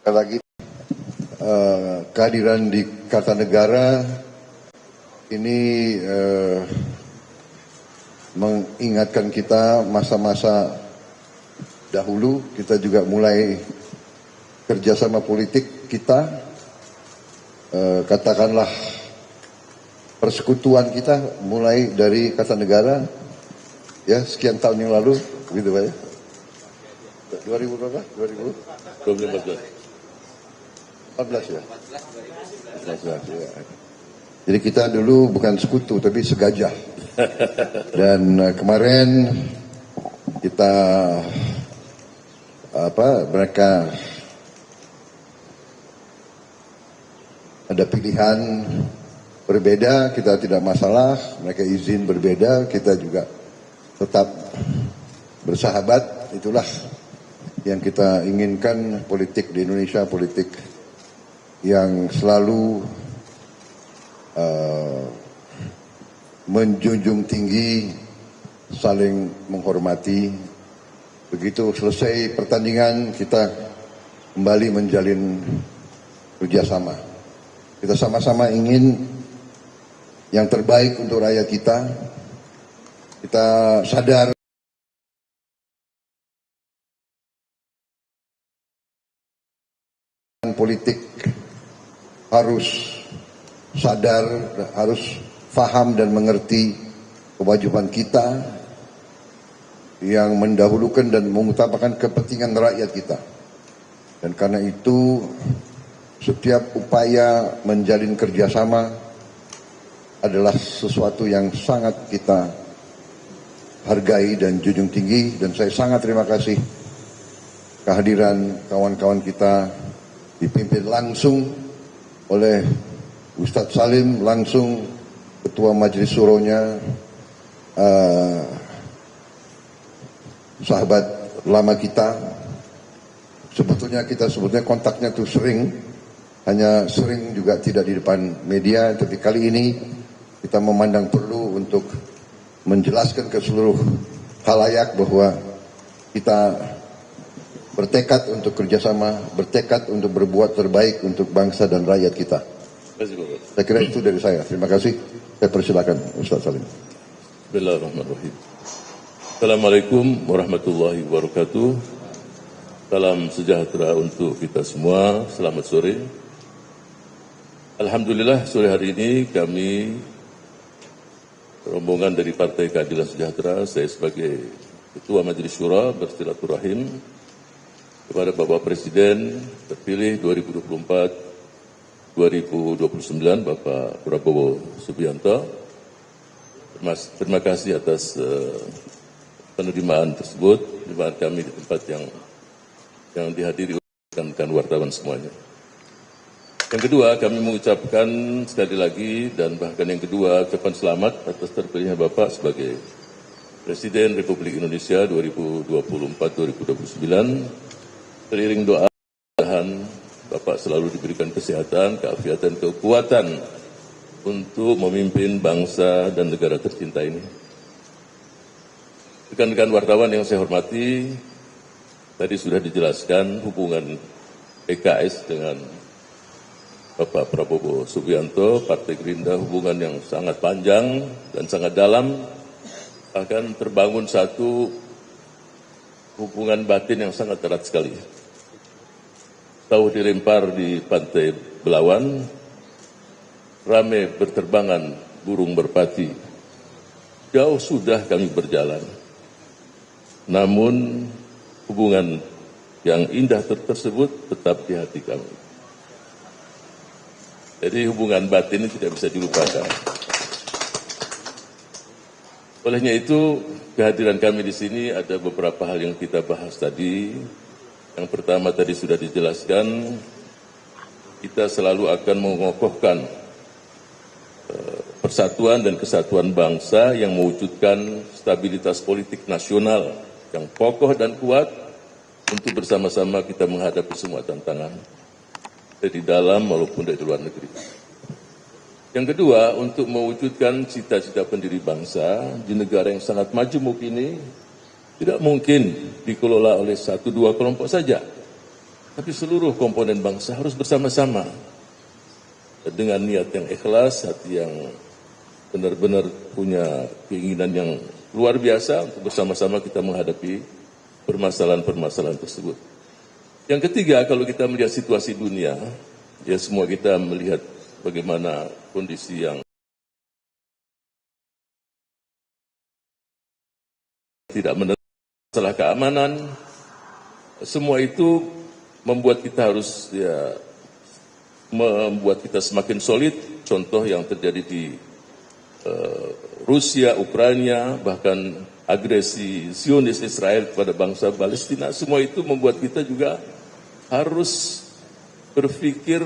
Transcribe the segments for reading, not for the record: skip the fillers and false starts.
Sekali lagi kehadiran di Kartanegara ini mengingatkan kita masa-masa dahulu. Kita juga mulai kerjasama politik kita, katakanlah persekutuan kita mulai dari Kartanegara ya sekian tahun yang lalu, gitu Pak ya. 2000 berapa? 14 ya? 14 ya. Jadi kita dulu bukan sekutu tapi segajah. Dan kemarin kita mereka ada pilihan berbeda, kita tidak masalah, mereka izin berbeda, kita juga tetap bersahabat. Itulah yang kita inginkan, politik di Indonesia, politik yang selalu menjunjung tinggi, saling menghormati. Begitu selesai pertandingan, kita kembali menjalin kerjasama. Kita sama-sama ingin yang terbaik untuk rakyat kita. Kita sadar politik harus sadar, harus paham dan mengerti kewajiban kita yang mendahulukan dan mengutamakan kepentingan rakyat kita. Dan karena itu setiap upaya menjalin kerjasama adalah sesuatu yang sangat kita hargai dan junjung tinggi. Dan saya sangat terima kasih kehadiran kawan-kawan kita dipimpin langsung oleh Ustadz Salim, langsung Ketua Majelis Syuronya, sahabat lama kita. Sebetulnya kontaknya tuh sering, hanya sering juga tidak di depan media, tapi kali ini kita memandang perlu untuk menjelaskan ke seluruh khalayak bahwa kita bertekad untuk kerjasama, bertekad untuk berbuat terbaik untuk bangsa dan rakyat kita. Saya kira itu dari saya. Terima kasih. Saya persilakan Ustaz Salim. Bismillahirrahmanirrahim. Assalamualaikum warahmatullahi wabarakatuh. Salam sejahtera untuk kita semua. Selamat sore. Alhamdulillah sore hari ini kami rombongan dari Partai Keadilan Sejahtera, saya sebagai Ketua Majelis Syura bersilaturahim kepada Bapak Presiden terpilih 2024-2029 Bapak Prabowo Subianto. Terima kasih atas penerimaan tersebut, penerimaan kami di tempat yang dihadiri rekan-rekan wartawan semuanya. Yang kedua, kami mengucapkan sekali lagi dan bahkan yang kedua ucapan selamat atas terpilihnya Bapak sebagai Presiden Republik Indonesia 2024-2029. Teriring doa, mudah-mudahan Bapak selalu diberikan kesehatan, keafiatan, kekuatan untuk memimpin bangsa dan negara tercinta ini. Rekan-rekan wartawan yang saya hormati, tadi sudah dijelaskan hubungan PKS dengan Bapak Prabowo Subianto, Partai Gerindra, hubungan yang sangat panjang dan sangat dalam, bahkan terbangun satu hubungan batin yang sangat erat sekali. Tahu dilempar di Pantai Belawan, ramai berterbangan burung merpati. Jauh sudah kami berjalan, namun hubungan yang indah tersebut tetap di hati kami. Jadi hubungan batin ini tidak bisa dilupakan. Olehnya itu, kehadiran kami di sini ada beberapa hal yang kita bahas tadi. Yang pertama tadi sudah dijelaskan, kita selalu akan mengokohkan persatuan dan kesatuan bangsa yang mewujudkan stabilitas politik nasional yang kokoh dan kuat untuk bersama-sama kita menghadapi semua tantangan dari dalam maupun dari luar negeri. Yang kedua, untuk mewujudkan cita-cita pendiri bangsa di negara yang sangat majemuk ini, tidak mungkin dikelola oleh 1-2 kelompok saja. tapi seluruh komponen bangsa harus bersama-sama dengan niat yang ikhlas, hati yang benar-benar punya keinginan yang luar biasa untuk bersama-sama kita menghadapi permasalahan-permasalahan tersebut. Yang ketiga, kalau kita melihat situasi dunia, ya semua kita melihat bagaimana kondisi yang tidak menerima masalah keamanan, semua itu membuat kita harus membuat kita semakin solid. Contoh yang terjadi di Rusia, Ukraina, bahkan agresi Zionis Israel kepada bangsa Palestina, semua itu membuat kita juga harus berpikir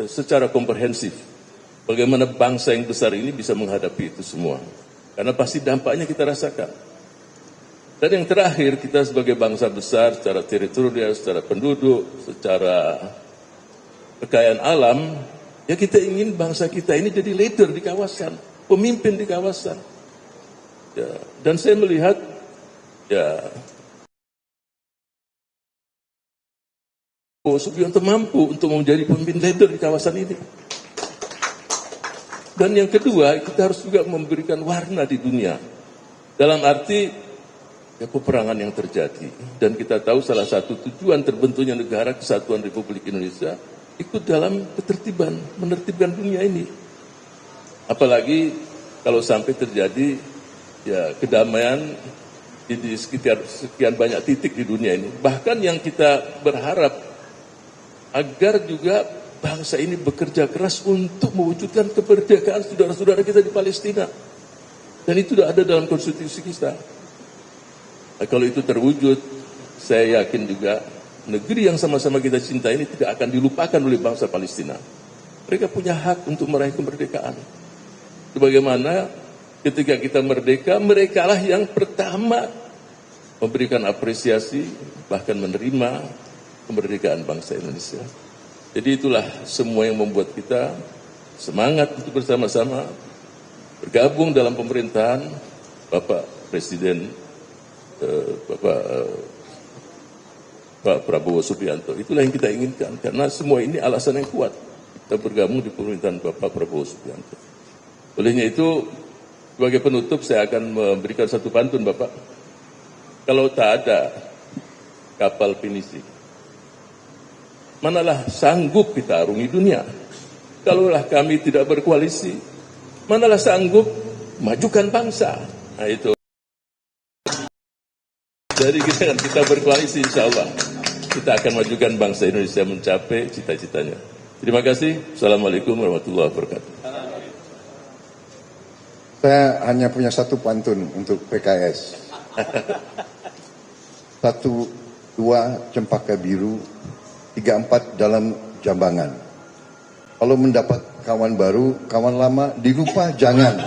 secara komprehensif bagaimana bangsa yang besar ini bisa menghadapi itu semua, karena pasti dampaknya kita rasakan. Dan yang terakhir, kita sebagai bangsa besar secara teritorial, secara penduduk, secara kekayaan alam, ya kita ingin bangsa kita ini jadi leader di kawasan, pemimpin di kawasan. Ya, dan saya melihat, ya, Subianto mampu untuk menjadi pemimpin leader di kawasan ini. Dan yang kedua, kita harus juga memberikan warna di dunia. Dalam arti, ya, peperangan yang terjadi, dan kita tahu salah satu tujuan terbentuknya negara Kesatuan Republik Indonesia ikut dalam ketertiban, menertibkan dunia ini. Apalagi kalau sampai terjadi ya kedamaian di sekian banyak titik di dunia ini. Bahkan yang kita berharap agar juga bangsa ini bekerja keras untuk mewujudkan kemerdekaan saudara-saudara kita di Palestina, dan itu sudah ada dalam konstitusi kita. Nah, kalau itu terwujud, saya yakin juga negeri yang sama-sama kita cinta ini tidak akan dilupakan oleh bangsa Palestina. Mereka punya hak untuk meraih kemerdekaan. Sebagaimana ketika kita merdeka, merekalah yang pertama memberikan apresiasi, bahkan menerima kemerdekaan bangsa Indonesia. Jadi itulah semua yang membuat kita semangat untuk bersama-sama bergabung dalam pemerintahan Bapak Presiden Pak Prabowo Subianto. Itulah yang kita inginkan, karena semua ini alasan yang kuat kita bergabung di pemerintahan Bapak Prabowo Subianto. Olehnya itu, sebagai penutup saya akan memberikan satu pantun, Bapak. Kalau tak ada kapal pinisi, manalah sanggup kita arungi dunia. Kalaulah kami tidak berkoalisi, manalah sanggup majukan bangsa. Nah itu. Jadi kita berkoalisi, insya Allah kita akan majukan bangsa Indonesia mencapai cita-citanya. Terima kasih. Assalamualaikum warahmatullahi wabarakatuh. Saya hanya punya satu pantun untuk PKS. 1, 2 cempaka biru, 3, 4 dalam jambangan. Kalau mendapat kawan baru, kawan lama dilupa jangan.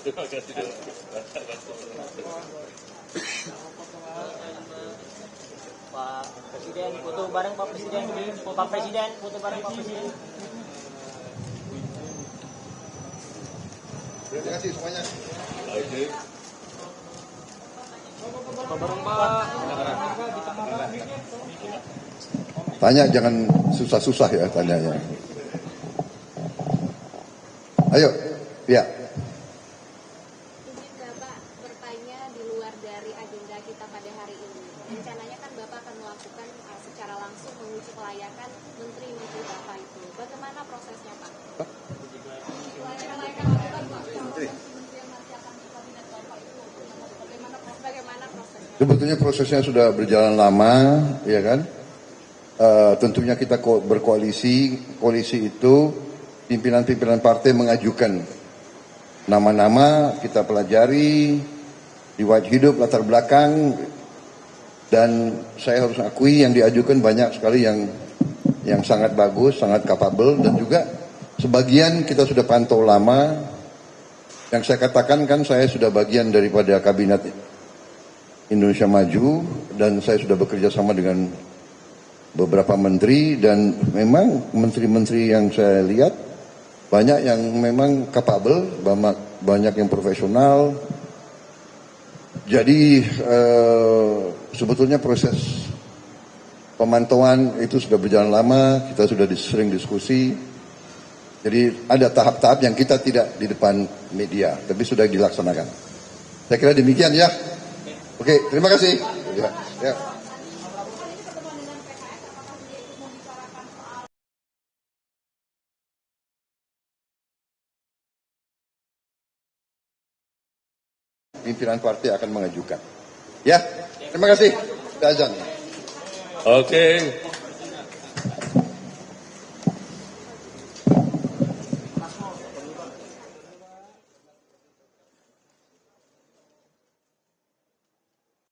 Terima kasih. Pak Presiden, foto bareng Pak Presiden. Pak Presiden, foto bareng Pak Presiden. Terima kasih semuanya. Oke. Foto bareng Pak. Tanya jangan susah-susah ya tanyanya. Ayo, ya. Kita pada hari ini, rencananya kan Bapak akan melakukan secara langsung menguji kelayakan menteri-menteri Bapak itu. Bagaimana prosesnya, Pak? Bagaimana prosesnya? Sebetulnya prosesnya sudah berjalan lama, ya kan? Tentunya kita berkoalisi, koalisi itu pimpinan-pimpinan partai mengajukan nama-nama, kita pelajari riwayat hidup, latar belakang, dan saya harus akui yang diajukan banyak sekali yang sangat bagus, sangat capable, dan juga sebagian kita sudah pantau lama. Yang saya katakan kan saya sudah bagian daripada kabinet Indonesia Maju, dan saya sudah bekerja sama dengan beberapa menteri, dan memang menteri-menteri yang saya lihat banyak yang memang capable, banyak yang profesional. Jadi sebetulnya proses pemantauan itu sudah berjalan lama, kita sudah sering diskusi. Jadi ada tahap-tahap yang kita tidak di depan media, tapi sudah dilaksanakan. Saya kira demikian ya. Oke, terima kasih. Ya. Pimpinan partai akan mengajukan. Ya, terima kasih. Sudah azan. Oke.